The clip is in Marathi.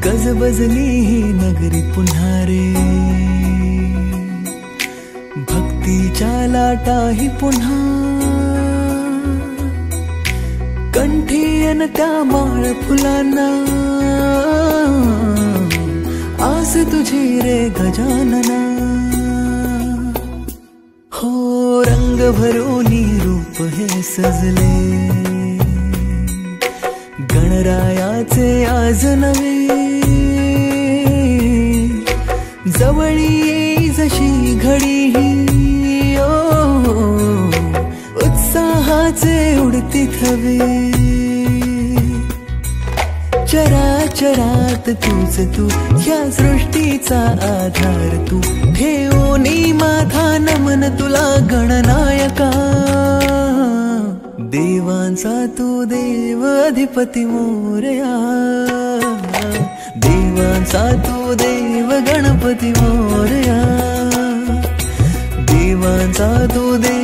गजबजली ही नगरी पुन्हा रे, भक्तीच्या लाटाही पुन्हा, कंठी अन त्या माळ फुलांना, आस तुझी रे गजानना। हो रंग भरोनी रूप हे सजले, गणरायाचे आज नवे, जवळी येई जशी घडी ही, उत्साहाचे उडती थवे। चराचरात तूच तू, या सृष्टीचा आधार तू, ठेवोनी माझा नमन तुला गणनायका। देवांचा तू देव अधिपती मोरया, देवांचा तू देव गणपती मोरया, देवांचा तू देव